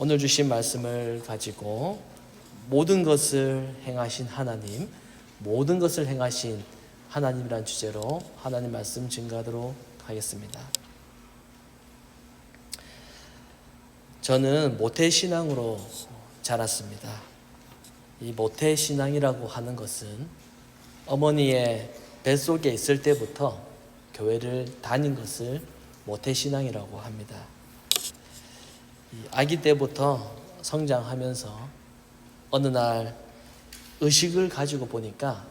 오늘 주신 말씀을 가지고 모든 것을 행하신 하나님, 모든 것을 행하신 하나님이란 주제로 하나님 말씀 증거하도록 하겠습니다. 저는 모태신앙으로 자랐습니다. 이 모태신앙이라고 하는 것은 어머니의 뱃속에 있을 때부터 교회를 다닌 것을 모태신앙이라고 합니다. 아기 때부터 성장하면서 어느 날 의식을 가지고 보니까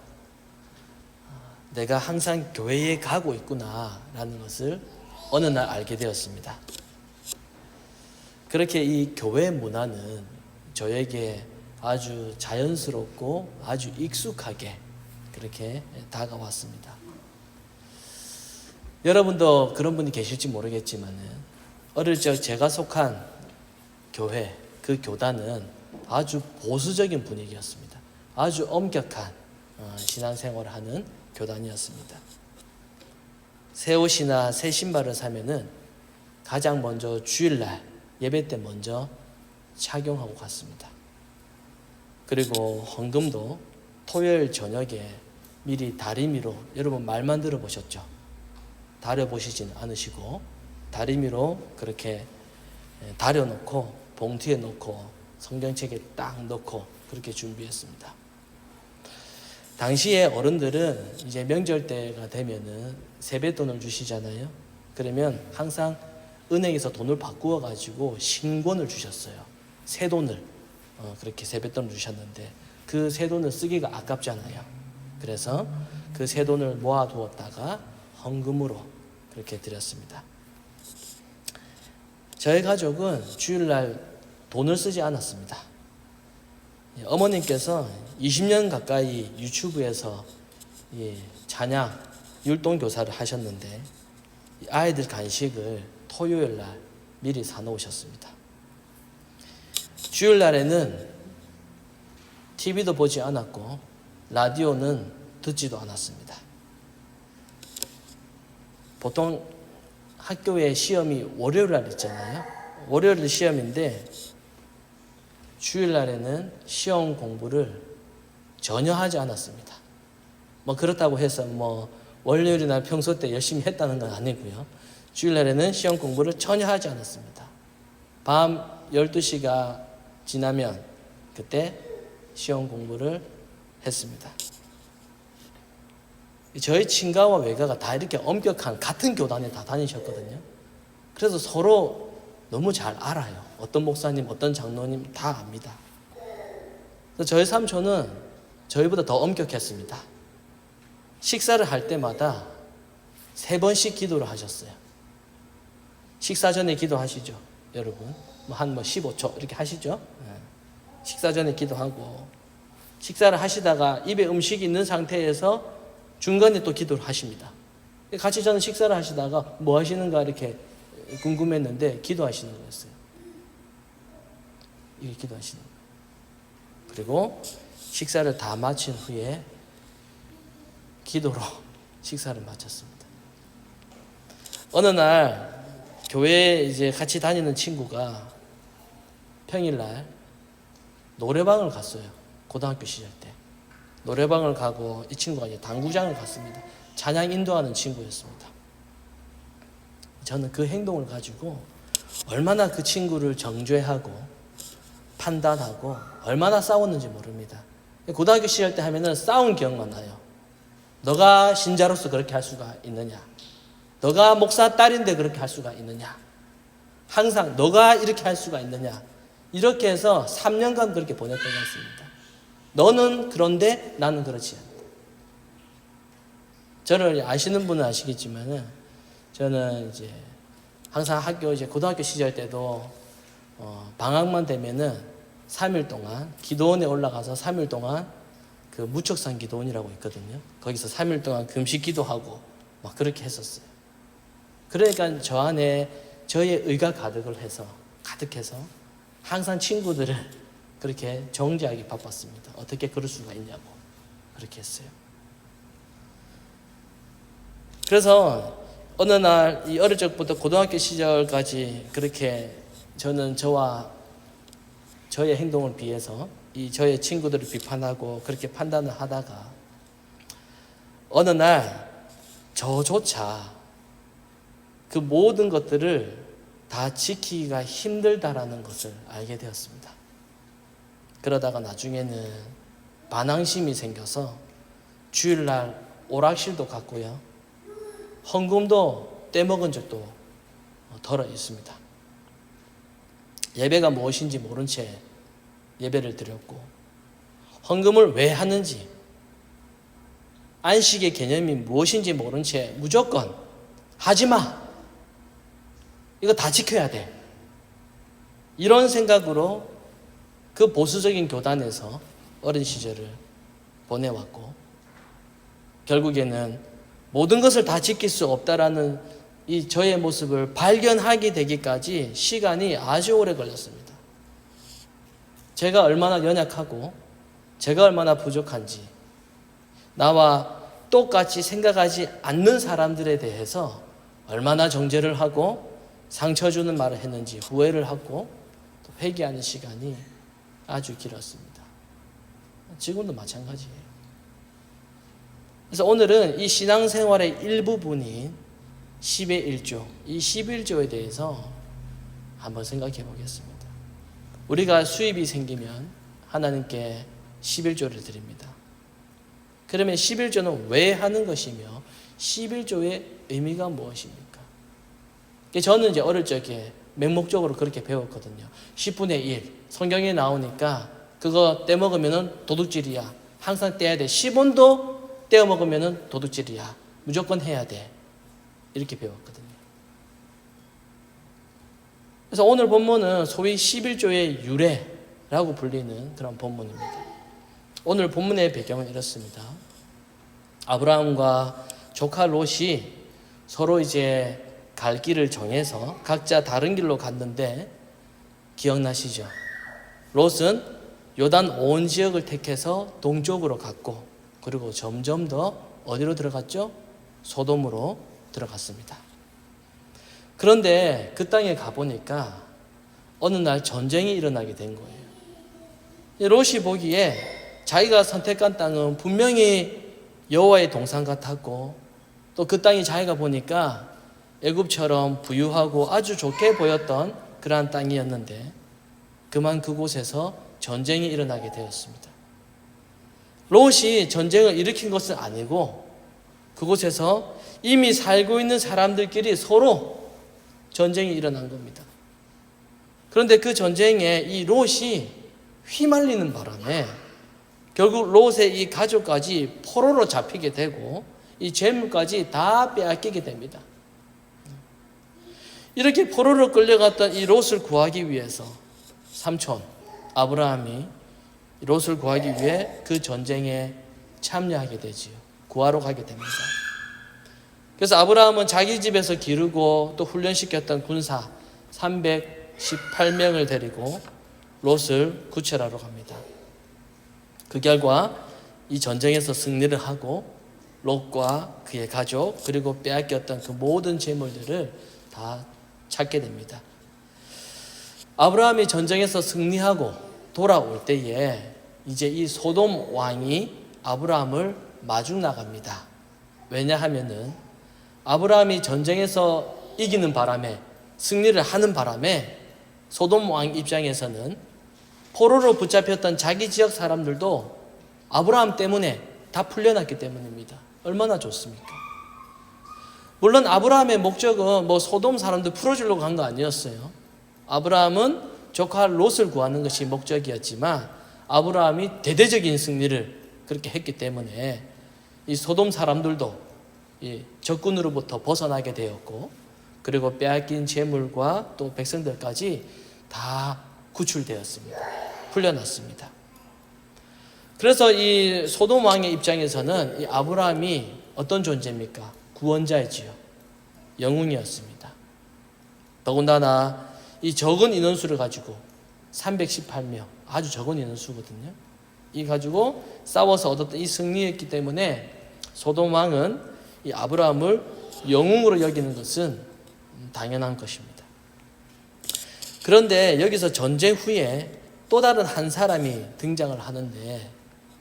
내가 항상 교회에 가고 있구나라는 것을 어느 날 알게 되었습니다. 그렇게 이 교회 문화는 저에게 아주 자연스럽고 아주 익숙하게 그렇게 다가왔습니다. 여러분도 그런 분이 계실지 모르겠지만 어릴 적 제가 속한 교회, 그 교단은 아주 보수적인 분위기였습니다. 아주 엄격한 신앙생활을 하는 교단이었습니다. 새 옷이나 새 신발을 사면은 가장 먼저 주일날 예배 때 먼저 착용하고 갔습니다. 그리고 헌금도 토요일 저녁에 미리 다리미로, 여러분 말만 들어보셨죠? 다려보시진 않으시고 다리미로 그렇게 다려놓고 봉투에 넣고 성경책에 딱 넣고 그렇게 준비했습니다. 당시에 어른들은 이제 명절 때가 되면은 세뱃돈을 주시잖아요. 그러면 항상 은행에서 돈을 바꾸어 가지고 신권을 주셨어요. 새 돈을 그렇게 세뱃돈을 주셨는데 그 새 돈을 쓰기가 아깝잖아요. 그래서 그 새 돈을 모아두었다가 헌금으로 그렇게 드렸습니다. 저희 가족은 주일날 돈을 쓰지 않았습니다. 어머님께서 20년 가까이 유튜브에서 찬양, 율동교사를 하셨는데 아이들 간식을 토요일날 미리 사놓으셨습니다. 주일날에는 TV도 보지 않았고 라디오는 듣지도 않았습니다. 보통 학교에 시험이 월요일날 있잖아요. 월요일 시험인데 주일날에는 시험 공부를 전혀 하지 않았습니다. 그렇다고 해서 월요일이나 평소 때 열심히 했다는 건 아니고요. 주일날에는 시험 공부를 전혀 하지 않았습니다. 밤 12시가 지나면 그때 시험 공부를 했습니다. 저희 친가와 외가가 다 이렇게 엄격한 같은 교단에 다 다니셨거든요. 그래서 서로 너무 잘 알아요. 어떤 목사님, 어떤 장로님 다 압니다. 그래서 저희 삼촌은 저희보다 더 엄격했습니다. 식사를 할 때마다 3번씩 기도를 하셨어요. 식사 전에 기도하시죠, 여러분. 한 15초 이렇게 하시죠. 식사 전에 기도하고 식사를 하시다가 입에 음식이 있는 상태에서 중간에 또 기도를 하십니다. 같이 저는 식사를 하시다가 뭐 하시는가 이렇게 궁금했는데 기도하시는 거였어요. 이렇게 기도하시는 거예요. 그리고 식사를 다 마친 후에 기도로 식사를 마쳤습니다. 어느 날 교회에 이제 같이 다니는 친구가 평일날 노래방을 갔어요. 고등학교 시절 때. 노래방을 가고 이 친구가 이제 당구장을 갔습니다. 찬양 인도하는 친구였습니다. 저는 그 행동을 가지고 얼마나 그 친구를 정죄하고 판단하고 얼마나 싸웠는지 모릅니다. 고등학교 시절 때 하면은 싸운 기억만 나요. 너가 신자로서 그렇게 할 수가 있느냐? 너가 목사 딸인데 그렇게 할 수가 있느냐? 항상 너가 이렇게 할 수가 있느냐? 이렇게 해서 3년간 그렇게 보냈던 것 같습니다. 너는 그런데 나는 그렇지 않다. 저를 아시는 분은 아시겠지만은 저는 이제 항상 이제 고등학교 시절 때도 방학만 되면은 3일 동안 기도원에 올라가서 3일 동안 그 무척산 기도원이라고 있거든요. 거기서 3일 동안 금식 기도하고 막 그렇게 했었어요. 그러니까 저 안에 저의 의가 가득해서 항상 친구들을 그렇게 정죄하기 바빴습니다. 어떻게 그럴 수가 있냐고 그렇게 했어요. 그래서 어느 날 이 어릴 적부터 고등학교 시절까지 그렇게 저는 저와 저의 행동을 비해서 이 저의 친구들을 비판하고 그렇게 판단을 하다가 어느 날 저조차 그 모든 것들을 다 지키기가 힘들다라는 것을 알게 되었습니다. 그러다가 나중에는 반항심이 생겨서 주일날 오락실도 갔고요. 헌금도 떼먹은 적도 덜어 있습니다. 예배가 무엇인지 모른 채 예배를 드렸고, 헌금을 왜 하는지, 안식의 개념이 무엇인지 모른 채 무조건 하지마, 이거 다 지켜야 돼, 이런 생각으로 그 보수적인 교단에서 어린 시절을 보내왔고, 결국에는 모든 것을 다 지킬 수 없다라는 이 저의 모습을 발견하게 되기까지 시간이 아주 오래 걸렸습니다. 제가 얼마나 연약하고 제가 얼마나 부족한지, 나와 똑같이 생각하지 않는 사람들에 대해서 얼마나 정죄를 하고 상처 주는 말을 했는지 후회를 하고 또 회개하는 시간이 아주 길었습니다. 지금도 마찬가지예요. 그래서 오늘은 이 신앙생활의 일부분인 10의 1조, 이 11조에 대해서 한번 생각해 보겠습니다. 우리가 수입이 생기면 하나님께 11조를 드립니다. 그러면 11조는 왜 하는 것이며 11조의 의미가 무엇입니까? 저는 이제 어릴 적에 맹목적으로 그렇게 배웠거든요. 10분의 1 성경에 나오니까 그거 떼먹으면 도둑질이야, 항상 떼야 돼, 10원도 떼어먹으면 도둑질이야, 무조건 해야 돼, 이렇게 배웠거든요. 그래서 오늘 본문은 소위 11조의 유래라고 불리는 그런 본문입니다. 오늘 본문의 배경은 이렇습니다. 아브라함과 조카 롯이 서로 이제 갈 길을 정해서 각자 다른 길로 갔는데, 기억나시죠? 롯은 요단 온 지역을 택해서 동쪽으로 갔고, 그리고 점점 더 어디로 들어갔죠? 소돔으로 들어갔습니다. 그런데 그 땅에 가보니까 어느 날 전쟁이 일어나게 된 거예요. 롯이 보기에 자기가 선택한 땅은 분명히 여호와의 동산 같았고, 또 그 땅이 자기가 보니까 애굽처럼 부유하고 아주 좋게 보였던 그러한 땅이었는데, 그만 그곳에서 전쟁이 일어나게 되었습니다. 롯이 전쟁을 일으킨 것은 아니고 그곳에서 이미 살고 있는 사람들끼리 서로 전쟁이 일어난 겁니다. 그런데 그 전쟁에 이 롯이 휘말리는 바람에 결국 롯의 이 가족까지 포로로 잡히게 되고 이 재물까지 다 빼앗기게 됩니다. 이렇게 포로로 끌려갔던 이 롯을 구하기 위해서 삼촌 아브라함이 롯을 구하기 위해 그 전쟁에 참여하게 되지요. 구하러 가게 됩니다. 그래서 아브라함은 자기 집에서 기르고 또 훈련시켰던 군사 318명을 데리고 롯을 구출하러 갑니다. 그 결과 이 전쟁에서 승리를 하고 롯과 그의 가족 그리고 빼앗겼던 그 모든 재물들을 다 찾게 됩니다. 아브라함이 전쟁에서 승리하고 돌아올 때에 이제 이 소돔 왕이 아브라함을 마중 나갑니다. 왜냐하면은 아브라함이 전쟁에서 이기는 바람에, 승리를 하는 바람에 소돔 왕 입장에서는 포로로 붙잡혔던 자기 지역 사람들도 아브라함 때문에 다 풀려났기 때문입니다. 얼마나 좋습니까? 물론 아브라함의 목적은 뭐 소돔 사람들 풀어주려고 한 거 아니었어요. 아브라함은 조카 롯을 구하는 것이 목적이었지만 아브라함이 대대적인 승리를 그렇게 했기 때문에 이 소돔 사람들도 이 적군으로부터 벗어나게 되었고, 그리고 빼앗긴 재물과 또 백성들까지 다 구출되었습니다. 풀려났습니다. 그래서 이 소돔 왕의 입장에서는 이 아브라함이 어떤 존재입니까? 구원자이지요. 영웅이었습니다. 더군다나 이 적은 인원수를 가지고 318명, 아주 적은 인원수거든요. 이 가지고 싸워서 얻었던 이 승리였기 때문에 소돔 왕은 이 아브라함을 영웅으로 여기는 것은 당연한 것입니다. 그런데 여기서 전쟁 후에 또 다른 한 사람이 등장을 하는데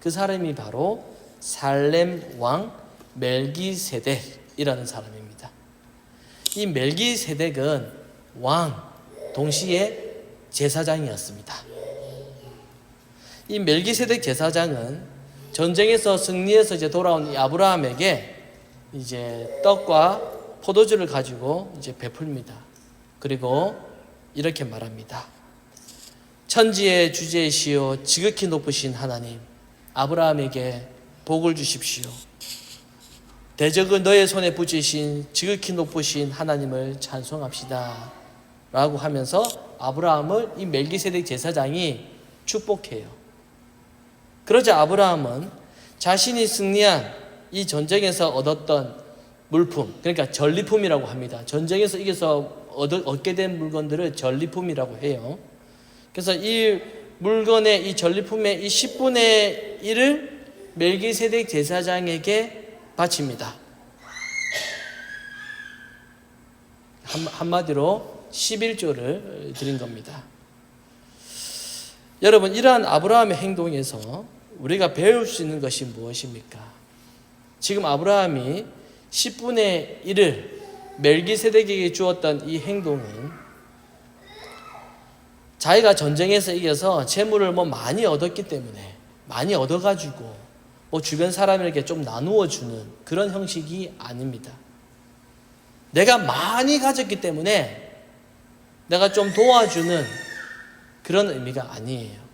그 사람이 바로 살렘 왕 멜기세덱이라는 사람입니다. 이 멜기세덱은 왕 동시에 제사장이었습니다. 이 멜기세덱 제사장은 전쟁에서 승리해서 이제 돌아온 이 아브라함에게 이제 떡과 포도주를 가지고 이제 베풀입니다. 그리고 이렇게 말합니다. 천지의 주제이시오 지극히 높으신 하나님, 아브라함에게 복을 주십시오. 대적을 너의 손에 붙이신 지극히 높으신 하나님을 찬송합시다 라고 하면서 아브라함을 이 멜기세덱 제사장이 축복해요. 그러자 아브라함은 자신이 승리한 이 전쟁에서 얻었던 물품, 그러니까 전리품이라고 합니다. 전쟁에서 이겨서 얻게 된 물건들을 전리품이라고 해요. 그래서 이 물건의 이 전리품의 이 10분의 1을 멜기세덱 제사장에게 바칩니다. 한마디로 11조를 드린 겁니다. 여러분, 이러한 아브라함의 행동에서 우리가 배울 수 있는 것이 무엇입니까? 지금 아브라함이 10분의 1을 멜기세덱에게 주었던 이 행동은 자기가 전쟁에서 이겨서 재물을 많이 얻었기 때문에 많이 얻어가지고 주변 사람에게 좀 나누어 주는 그런 형식이 아닙니다. 내가 많이 가졌기 때문에 내가 좀 도와주는 그런 의미가 아니에요.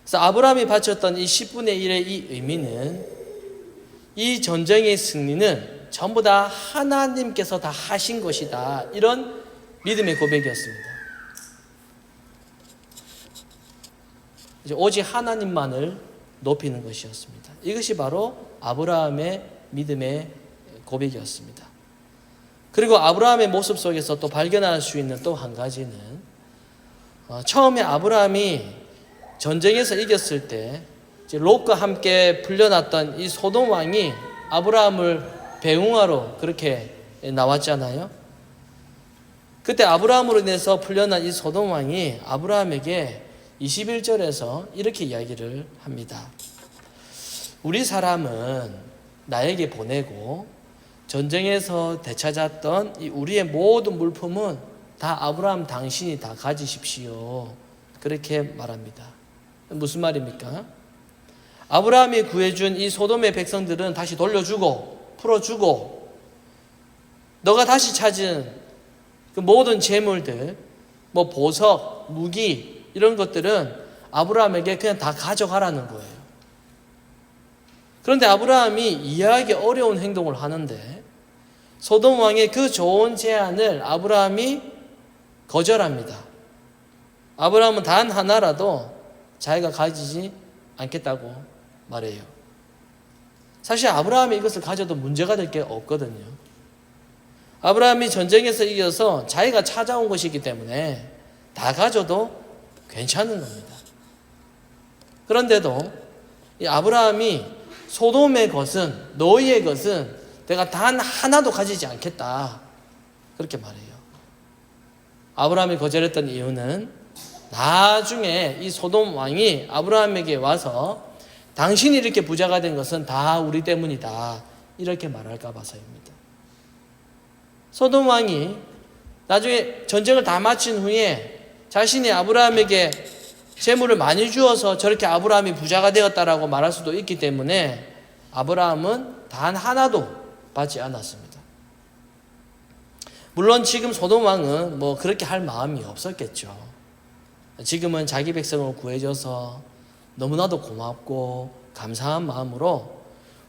그래서 아브라함이 바쳤던 이 10분의 1의 이 의미는 이 전쟁의 승리는 전부 다 하나님께서 다 하신 것이다. 이런 믿음의 고백이었습니다. 오직 하나님만을 높이는 것이었습니다. 이것이 바로 아브라함의 믿음의 고백이었습니다. 그리고 아브라함의 모습 속에서 또 발견할 수 있는 또 한 가지는 처음에 아브라함이 전쟁에서 이겼을 때 롯과 함께 풀려났던 이 소돔 왕이 아브라함을 배웅하러 그렇게 나왔잖아요. 그때 아브라함으로 인해서 풀려난 이 소돔 왕이 아브라함에게 21절에서 이렇게 이야기를 합니다. 우리 사람은 나에게 보내고 전쟁에서 되찾았던 이 우리의 모든 물품은 다 아브라함 당신이 다 가지십시오. 그렇게 말합니다. 무슨 말입니까? 아브라함이 구해준 이 소돔의 백성들은 다시 돌려주고 풀어주고 너가 다시 찾은 그 모든 재물들, 보석, 무기 이런 것들은 아브라함에게 그냥 다 가져가라는 거예요. 그런데 아브라함이 이해하기 어려운 행동을 하는데 소돔 왕의 그 좋은 제안을 아브라함이 거절합니다. 아브라함은 단 하나라도 자기가 가지지 않겠다고 말해요. 사실 아브라함이 이것을 가져도 문제가 될 게 없거든요. 아브라함이 전쟁에서 이겨서 자기가 찾아온 것이기 때문에 다 가져도 괜찮은 겁니다. 그런데도 이 아브라함이 소돔의 것은, 너희의 것은 내가 단 하나도 가지지 않겠다 그렇게 말해요. 아브라함이 거절했던 이유는 나중에 이 소돔 왕이 아브라함에게 와서 당신이 이렇게 부자가 된 것은 다 우리 때문이다 이렇게 말할까 봐서입니다. 소돔 왕이 나중에 전쟁을 다 마친 후에 자신이 아브라함에게 재물을 많이 주어서 저렇게 아브라함이 부자가 되었다라고 말할 수도 있기 때문에 아브라함은 단 하나도 받지 않았습니다. 물론 지금 소돔 왕은 그렇게 할 마음이 없었겠죠. 지금은 자기 백성을 구해줘서 너무나도 고맙고 감사한 마음으로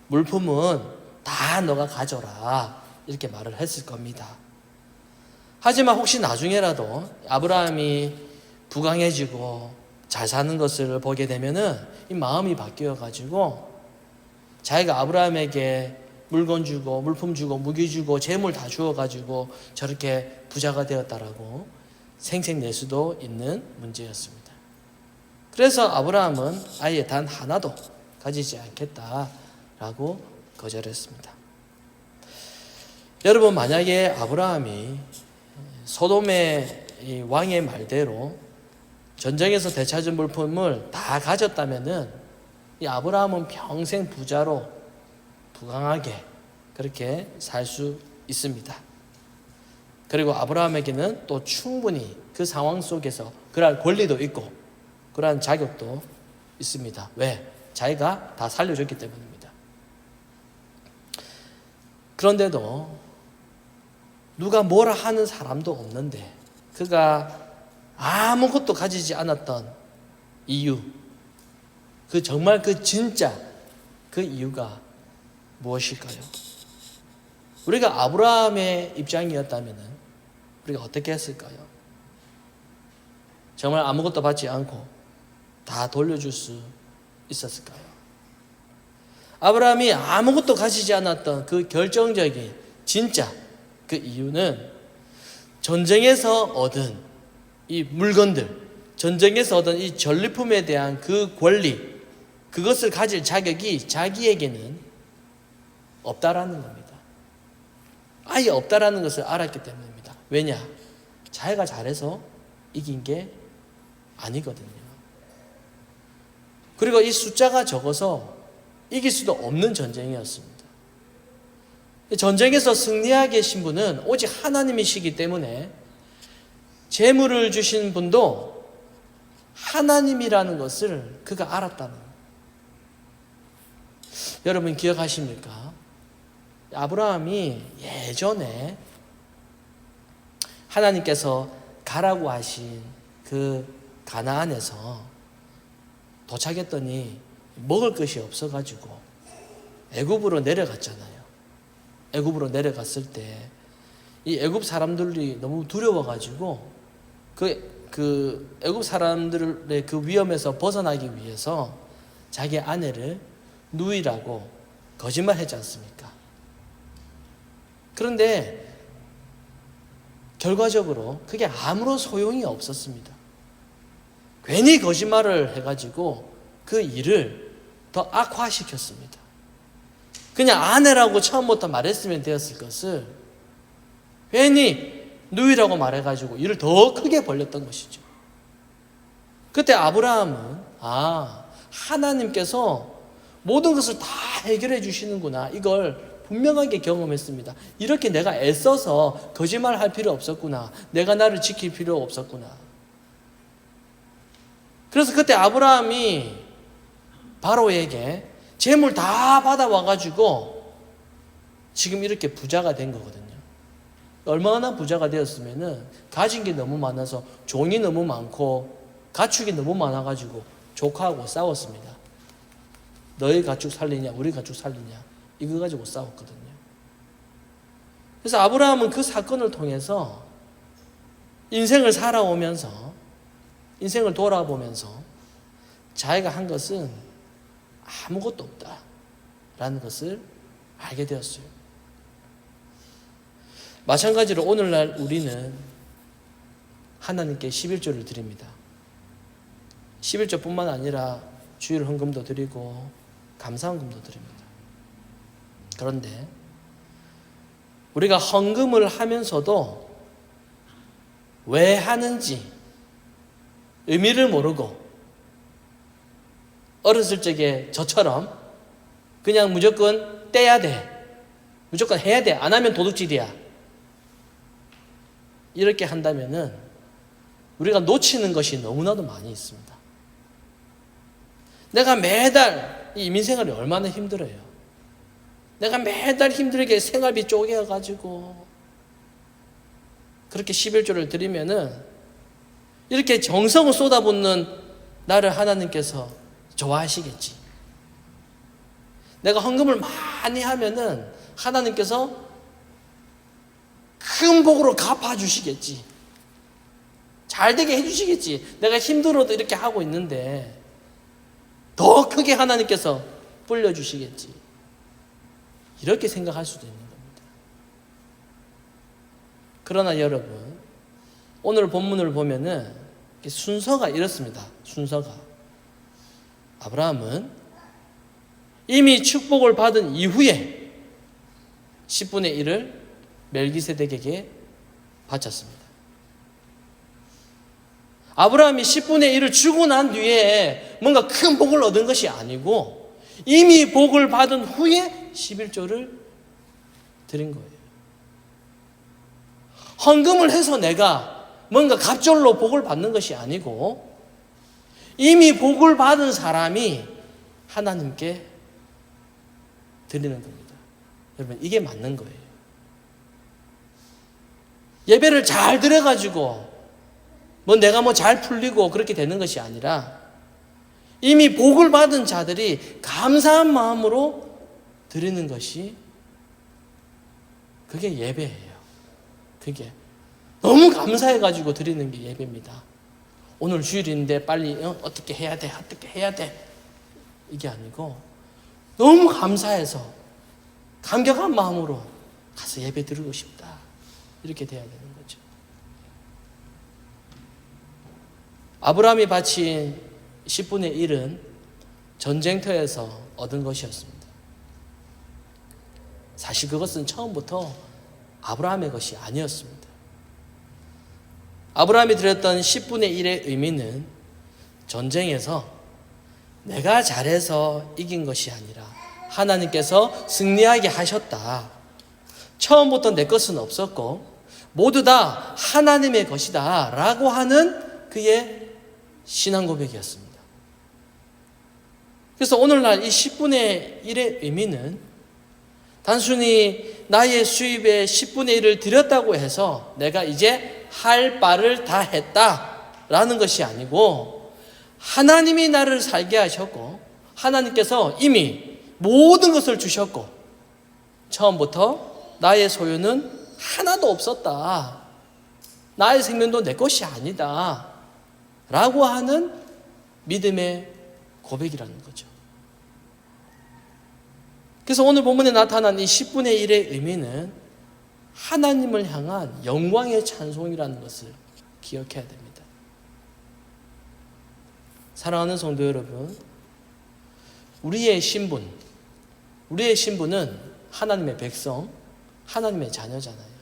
물품은 다 너가 가져라 이렇게 말을 했을 겁니다. 하지만 혹시 나중에라도 아브라함이 부강해지고 잘 사는 것을 보게 되면은 이 마음이 바뀌어가지고 자기가 아브라함에게 물건 주고 물품 주고 무기 주고 재물 다 주어가지고 저렇게 부자가 되었다라고 생색낼 수도 있는 문제였습니다. 그래서 아브라함은 아예 단 하나도 가지지 않겠다라고 거절했습니다. 여러분, 만약에 아브라함이 소돔의 이 왕의 말대로 전쟁에서 되찾은 물품을 다 가졌다면은 이 아브라함은 평생 부자로 부강하게 그렇게 살 수 있습니다. 그리고 아브라함에게는 또 충분히 그 상황 속에서 그럴 권리도 있고 그러한 자격도 있습니다. 왜? 자기가 다 살려줬기 때문입니다. 그런데도 누가 뭐라 하는 사람도 없는데 그가 아무것도 가지지 않았던 이유, 그 정말 그 진짜 그 이유가 무엇일까요? 우리가 아브라함의 입장이었다면 우리가 어떻게 했을까요? 정말 아무것도 받지 않고 다 돌려줄 수 있었을까요? 아브라함이 아무것도 가지지 않았던 그 결정적인 진짜 그 이유는 전쟁에서 얻은 이 물건들, 전쟁에서 얻은 이 전리품에 대한 그 권리, 그것을 가질 자격이 자기에게는 없다라는 겁니다. 아예 없다라는 것을 알았기 때문입니다. 왜냐? 자기가 잘해서 이긴 게 아니거든요. 그리고 이 숫자가 적어서 이길 수도 없는 전쟁이었습니다. 전쟁에서 승리하게 계신 분은 오직 하나님이시기 때문에 재물을 주신 분도 하나님이라는 것을 그가 알았다는 거예요. 여러분 기억하십니까? 아브라함이 예전에 하나님께서 가라고 하신 그 가나안에서 도착했더니 먹을 것이 없어가지고 애굽으로 내려갔잖아요. 애굽으로 내려갔을 때 이 애굽 사람들이 너무 두려워가지고 그 애굽 사람들의 그 위험에서 벗어나기 위해서 자기 아내를 누이라고 거짓말했지 않습니까? 그런데 결과적으로 그게 아무런 소용이 없었습니다. 괜히 거짓말을 해가지고 그 일을 더 악화시켰습니다. 그냥 아내라고 처음부터 말했으면 되었을 것을 괜히 누이라고 말해가지고 일을 더 크게 벌렸던 것이죠. 그때 아브라함은 하나님께서 모든 것을 다 해결해 주시는구나, 이걸 분명하게 경험했습니다. 이렇게 내가 애써서 거짓말할 필요 없었구나, 내가 나를 지킬 필요 없었구나. 그래서 그때 아브라함이 바로에게 재물 다 받아와가지고 지금 이렇게 부자가 된 거거든요. 얼마나 부자가 되었으면은 가진 게 너무 많아서 종이 너무 많고 가축이 너무 많아가지고 조카하고 싸웠습니다. 너희 가축 살리냐 우리 가축 살리냐 이거 가지고 싸웠거든요. 그래서 아브라함은 그 사건을 통해서 인생을 살아오면서 인생을 돌아보면서 자기가 한 것은 아무것도 없다라는 것을 알게 되었어요. 마찬가지로 오늘날 우리는 하나님께 11조를 드립니다. 11조뿐만 아니라 주일 헌금도 드리고 감사헌금도 드립니다. 그런데 우리가 헌금을 하면서도 왜 하는지 의미를 모르고 어렸을 적에 저처럼 그냥 무조건 떼야 돼, 무조건 해야 돼, 안 하면 도둑질이야, 이렇게 한다면은 우리가 놓치는 것이 너무나도 많이 있습니다. 내가 매달 이 민생활이 얼마나 힘들어요. 내가 매달 힘들게 생활비 쪼개가지고 그렇게 11조를 드리면은 이렇게 정성을 쏟아붓는 나를 하나님께서 좋아하시겠지. 내가 헌금을 많이 하면은 하나님께서 큰 복으로 갚아주시겠지. 잘 되게 해주시겠지. 내가 힘들어도 이렇게 하고 있는데 더 크게 하나님께서 불려주시겠지. 이렇게 생각할 수도 있는 겁니다. 그러나 여러분, 오늘 본문을 보면은 순서가 이렇습니다. 순서가 아브라함은 이미 축복을 받은 이후에 10분의 1을 멜기세덱에게 바쳤습니다. 아브라함이 10분의 1을 주고 난 뒤에 뭔가 큰 복을 얻은 것이 아니고 이미 복을 받은 후에 11조를 드린 거예요. 헌금을 해서 내가 뭔가 갑절로 복을 받는 것이 아니고 이미 복을 받은 사람이 하나님께 드리는 겁니다. 여러분, 이게 맞는 거예요. 예배를 잘 드려가지고 내가 잘 풀리고 그렇게 되는 것이 아니라 이미 복을 받은 자들이 감사한 마음으로 드리는 것이 그게 예배예요. 그게 너무 감사해가지고 드리는 게 예배입니다. 오늘 주일인데 빨리 어떻게 해야 돼? 어떻게 해야 돼? 이게 아니고 너무 감사해서 감격한 마음으로 가서 예배 드리고 싶다. 이렇게 돼야 되는 거죠. 아브라함이 바친 10분의 1은 전쟁터에서 얻은 것이었습니다. 사실 그것은 처음부터 아브라함의 것이 아니었습니다. 아브라함이 드렸던 10분의 1의 의미는 전쟁에서 내가 잘해서 이긴 것이 아니라 하나님께서 승리하게 하셨다. 처음부터 내 것은 없었고 모두 다 하나님의 것이다 라고 하는 그의 신앙 고백이었습니다. 그래서 오늘날 이 10분의 1의 의미는 단순히 나의 수입의 10분의 1을 드렸다고 해서 내가 이제 할 바를 다 했다라는 것이 아니고 하나님이 나를 살게 하셨고 하나님께서 이미 모든 것을 주셨고 처음부터 나의 소유는 하나도 없었다. 나의 생명도 내 것이 아니다. 라고 하는 믿음의 고백이라는 거죠. 그래서 오늘 본문에 나타난 이 10분의 1의 의미는 하나님을 향한 영광의 찬송이라는 것을 기억해야 됩니다. 사랑하는 성도 여러분, 우리의 신분은 하나님의 백성, 하나님의 자녀잖아요.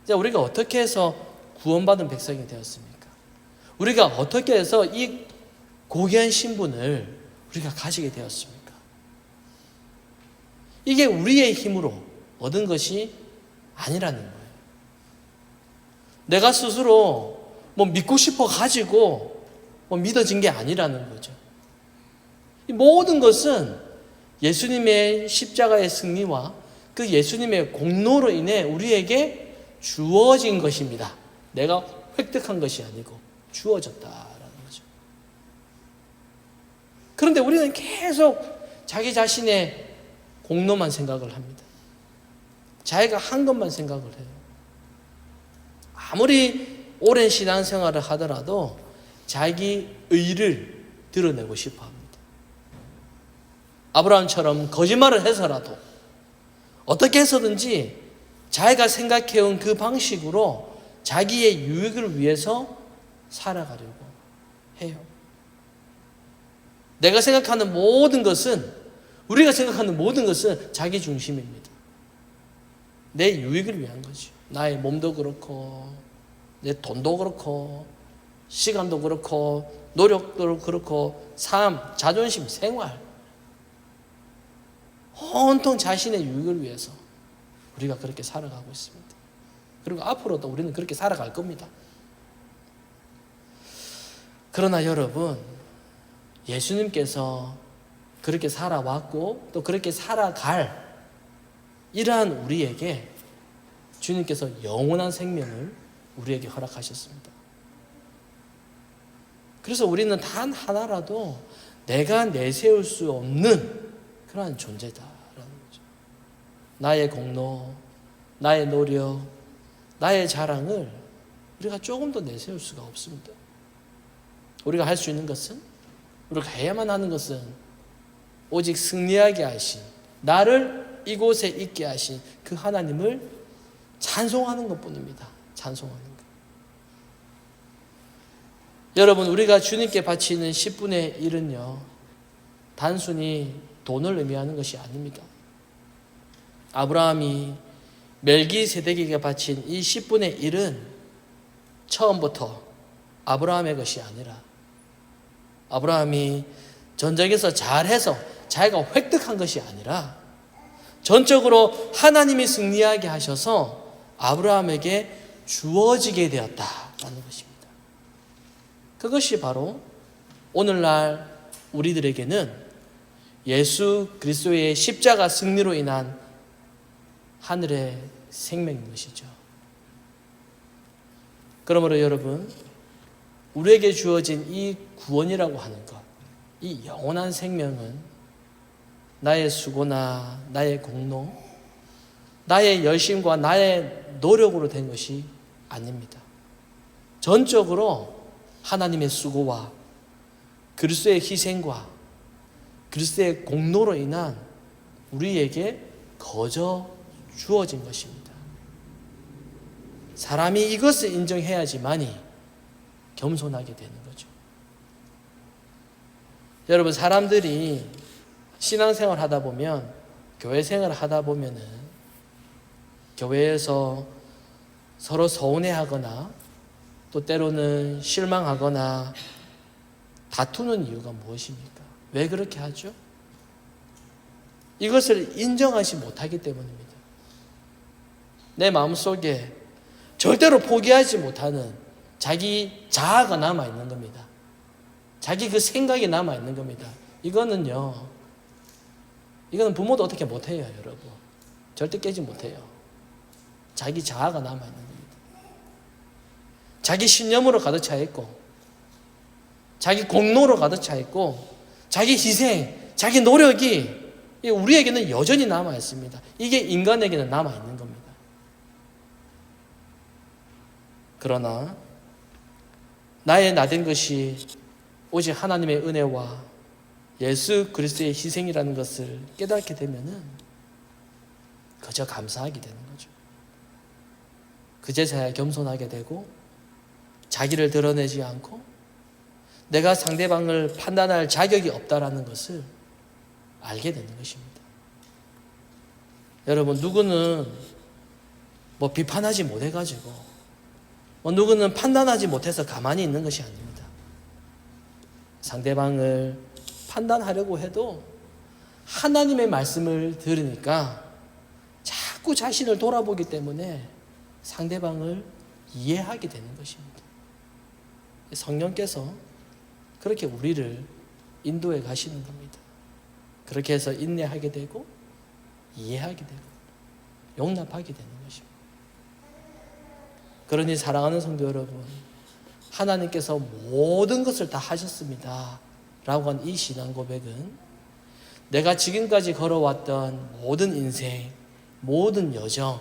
우리가 어떻게 해서 구원받은 백성이 되었습니까? 우리가 어떻게 해서 이 고귀한 신분을 우리가 가지게 되었습니까? 이게 우리의 힘으로 얻은 것이 아니라는 거예요. 내가 스스로 믿고 싶어 가지고 믿어진 게 아니라는 거죠. 이 모든 것은 예수님의 십자가의 승리와 그 예수님의 공로로 인해 우리에게 주어진 것입니다. 내가 획득한 것이 아니고 주어졌다라는 거죠. 그런데 우리는 계속 자기 자신의 공로만 생각을 합니다. 자기가 한 것만 생각을 해요. 아무리 오랜 신앙생활을 하더라도 자기 의를 드러내고 싶어 합니다. 아브라함처럼 거짓말을 해서라도 어떻게 해서든지 자기가 생각해온 그 방식으로 자기의 유익을 위해서 살아가려고 해요. 내가 생각하는 모든 것은, 우리가 생각하는 모든 것은 자기 중심입니다. 내 유익을 위한 거죠. 나의 몸도 그렇고 내 돈도 그렇고 시간도 그렇고 노력도 그렇고 삶, 자존심, 생활 온통 자신의 유익을 위해서 우리가 그렇게 살아가고 있습니다. 그리고 앞으로도 우리는 그렇게 살아갈 겁니다. 그러나 여러분, 예수님께서 그렇게 살아왔고 또 그렇게 살아갈 이러한 우리에게 주님께서 영원한 생명을 우리에게 허락하셨습니다. 그래서 우리는 단 하나라도 내가 내세울 수 없는 그러한 존재다라는 거죠. 나의 공로, 나의 노력, 나의 자랑을 우리가 조금 더 내세울 수가 없습니다. 우리가 할 수 있는 것은, 우리가 해야만 하는 것은 오직 승리하게 하신, 나를 이곳에 있게 하신 그 하나님을 찬송하는 것뿐입니다. 찬송하는 것. 여러분, 우리가 주님께 바치는 10분의 1은요 단순히 돈을 의미하는 것이 아닙니다. 아브라함이 멜기세덱에게 바친 이 10분의 1은 처음부터 아브라함의 것이 아니라 아브라함이 전쟁에서 잘해서 자기가 획득한 것이 아니라 전적으로 하나님이 승리하게 하셔서 아브라함에게 주어지게 되었다라는 것입니다. 그것이 바로 오늘날 우리들에게는 예수 그리스도의 십자가 승리로 인한 하늘의 생명인 것이죠. 그러므로 여러분, 우리에게 주어진 이 구원이라고 하는 것, 이 영원한 생명은 나의 수고나 나의 공로, 나의 열심과 나의 노력으로 된 것이 아닙니다. 전적으로 하나님의 수고와 그리스도의 희생과 그리스도의 공로로 인한 우리에게 거저 주어진 것입니다. 사람이 이것을 인정해야지만이 겸손하게 되는 거죠. 여러분, 사람들이 신앙생활 하다 보면, 교회 생활 하다 보면은 교회에서 서로 서운해하거나 또 때로는 실망하거나 다투는 이유가 무엇입니까? 왜 그렇게 하죠? 이것을 인정하지 못하기 때문입니다. 내 마음속에 절대로 포기하지 못하는 자기 자아가 남아있는 겁니다. 자기 그 생각이 남아있는 겁니다. 이거는 부모도 어떻게 못해요, 여러분. 절대 깨지 못해요. 자기 자아가 남아있는 겁니다. 자기 신념으로 가득 차 있고, 자기 공로로 가득 차 있고, 자기 희생, 자기 노력이 우리에게는 여전히 남아있습니다. 이게 인간에게는 남아있는 겁니다. 그러나 나의 나된 것이 오직 하나님의 은혜와 예수 그리스도의 희생이라는 것을 깨닫게 되면은 그저 감사하게 되는 거죠. 그제서야 겸손하게 되고 자기를 드러내지 않고 내가 상대방을 판단할 자격이 없다라는 것을 알게 되는 것입니다. 여러분, 누구는 비판하지 못해가지고 누구는 판단하지 못해서 가만히 있는 것이 아닙니다. 상대방을 판단하려고 해도 하나님의 말씀을 들으니까 자꾸 자신을 돌아보기 때문에 상대방을 이해하게 되는 것입니다. 성령께서 그렇게 우리를 인도해 가시는 겁니다. 그렇게 해서 인내하게 되고 이해하게 되고 용납하게 되는 것입니다. 그러니 사랑하는 성도 여러분, 하나님께서 모든 것을 다 하셨습니다 라고 한 이 신앙 고백은 내가 지금까지 걸어왔던 모든 인생, 모든 여정,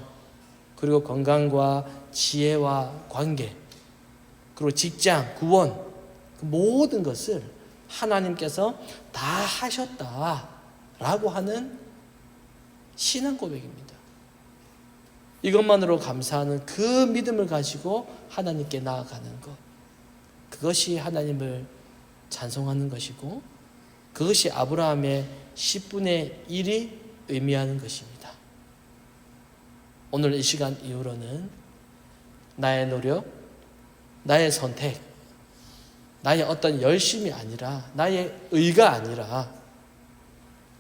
그리고 건강과 지혜와 관계, 그리고 직장, 구원, 그 모든 것을 하나님께서 다 하셨다라고 하는 신앙 고백입니다. 이것만으로 감사하는 그 믿음을 가지고 하나님께 나아가는 것, 그것이 하나님을 찬송하는 것이고 그것이 아브라함의 10분의 1이 의미하는 것입니다. 오늘 이 시간 이후로는 나의 노력, 나의 선택, 나의 어떤 열심이 아니라, 나의 의가 아니라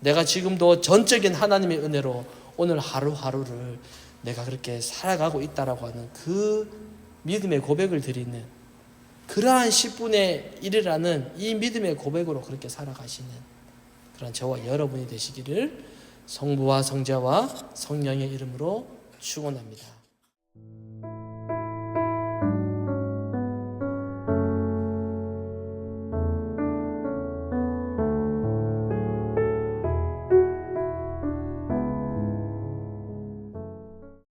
내가 지금도 전적인 하나님의 은혜로 오늘 하루하루를 내가 그렇게 살아가고 있다라고 하는 그 믿음의 고백을 드리는, 그러한 10분의 1이라는 이 믿음의 고백으로 그렇게 살아가시는 그런 저와 여러분이 되시기를 성부와 성자와 성령의 이름으로 축원합니다.